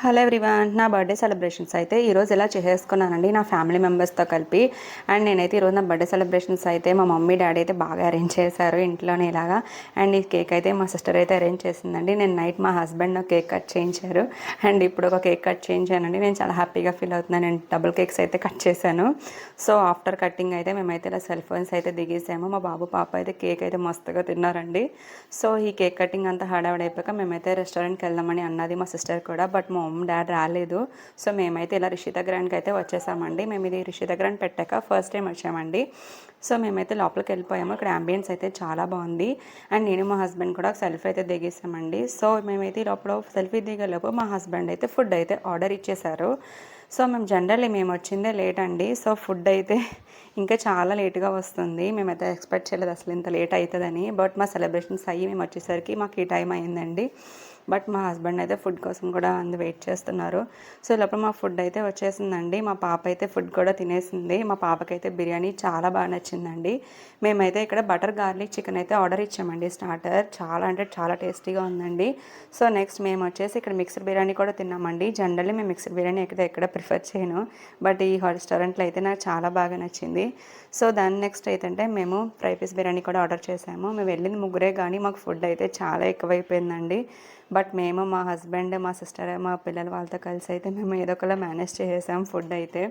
Hello everyone, నా birthday celebrations అయితే ఈరోజు ఇలా చేసేసుకున్నానండి నా ఫ్యామిలీ మెంబర్స్తో కలిపి. అండ్ నేనైతే ఈరోజు నా బర్త్డే సెలబ్రేషన్స్ అయితే మా మమ్మీ డాడీ అయితే బాగా అరేంజ్ చేశారు ఇంట్లోనే ఇలాగా. అండ్ ఈ కేక్ అయితే మా సిస్టర్ అయితే అరేంజ్ చేసిందండి. నేను నైట్ మా హస్బెండ్ నాకు కేక్ కట్ చేయించారు. అండ్ ఇప్పుడు ఒక కేక్ కట్ చేయించానండి. నేను చాలా హ్యాపీగా ఫీల్ అవుతున్నాను. నేను డబుల్ కేక్స్ అయితే కట్ చేశాను. సో ఆఫ్టర్ కటింగ్ అయితే మేమైతే ఇలా సెల్ ఫోన్స్ అయితే దిగేసాము. మా బాబు పాప అయితే కేక్ అయితే మస్తుగా తిన్నారండి. సో ఈ కేక్ కటింగ్ అంతా హడావిడైపోయాక మేమైతే రెస్టారెంట్కి వెళ్దామని అన్నది మా సిస్టర్ కూడా. బట్ మా మమ్మీ డాడీ రాలేదు. సో మేమైతే ఇలా రిషిత గ్రాండ్కి అయితే వచ్చేసామండి. మేము ఇది రిషిత గ్రాండ్ పెట్టాక ఫస్ట్ టైం వచ్చామండి. సో మేమైతే లోపలికి వెళ్ళిపోయాము. ఇక్కడ అంబియన్స్ అయితే చాలా బాగుంది. అండ్ నేను మా హస్బెండ్ కూడా సెల్ఫీ అయితే దిగేసామండి. సో మేమైతే లోపల సెల్ఫీ దిగేలోపు మా హస్బెండ్ అయితే ఫుడ్ అయితే ఆర్డర్ ఇచ్చేశారు. సో మేము వచ్చిందే లేట్ అండి. సో ఫుడ్ అయితే ఇంకా చాలా లేట్గా వస్తుంది. మేమైతే ఎక్స్పెక్ట్ చేయలేదు అసలు ఇంత లేట్ అవుతుందని. బట్ మా సెలబ్రేషన్స్ అయ్యి మేము వచ్చేసరికి మాకు ఈ టైం అయిందండి. బట్ మా హస్బెండ్ అయితే ఫుడ్ కోసం కూడా వెయిట్ చేస్తున్నారు. సో లోపల మా ఫుడ్ అయితే వచ్చేసిందండి. మా పాప అయితే ఫుడ్ కూడా తినేసింది. మా పాపకైతే బిర్యానీ చాలా బాగా నచ్చిందండి. మేమైతే ఇక్కడ బటర్ గార్లిక్ చికెన్ అయితే ఆర్డర్ ఇచ్చామండి స్టార్టర్. చాలా అంటే చాలా టేస్టీగా ఉందండి. సో నెక్స్ట్ మేము వచ్చేసి ఇక్కడ మిక్స్డ్ బిర్యానీ కూడా తిన్నామండి. జనరల్లీ మేము మిక్స్డ్ బిర్యానీ అయితే ఎక్కడ ప్రిఫర్ చేయను. బట్ ఈ రెస్టారెంట్లో అయితే నాకు చాలా బాగా నచ్చింది. సో దాని నెక్స్ట్ అయితే మేము ఫ్రై పీస్ బిర్యానీ కూడా ఆర్డర్ చేసాము. మేము వెళ్ళింది ముగ్గురే కానీ మాకు ఫుడ్ అయితే చాలా ఎక్కువైపోయిందండి. బట్ మేము మా హస్బెండ్ మా సిస్టర్ మా పిల్లల వాళ్ళతో కలిసి అయితే మేము ఏదో ఒకలా మేనేజ్ చేసాం ఫుడ్ అయితే.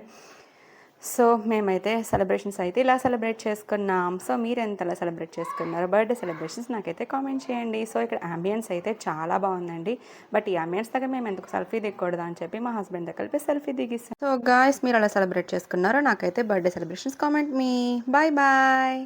సో మేమైతే సెలబ్రేషన్స్ అయితే ఇలా సెలబ్రేట్ చేసుకున్నాం. సో మీరు ఎంతలా సెలబ్రేట్ చేసుకున్నారు బర్త్డే సెలబ్రేషన్స్ నాకైతే కామెంట్ చేయండి. సో ఇక్కడ అంబియన్స్ అయితే చాలా బాగుందండి. బట్ ఈ అంబియన్స్ దగ్గర మేము ఎందుకు సెల్ఫీ దిగకూడదు అని చెప్పి మా హస్బెండ్తో కలిపి సెల్ఫీ దిగిస్తాం. సో గాయస్ మీరు అలా సెలబ్రేట్ చేసుకున్నారో నాకైతే birthday celebrations comment me. Bye bye.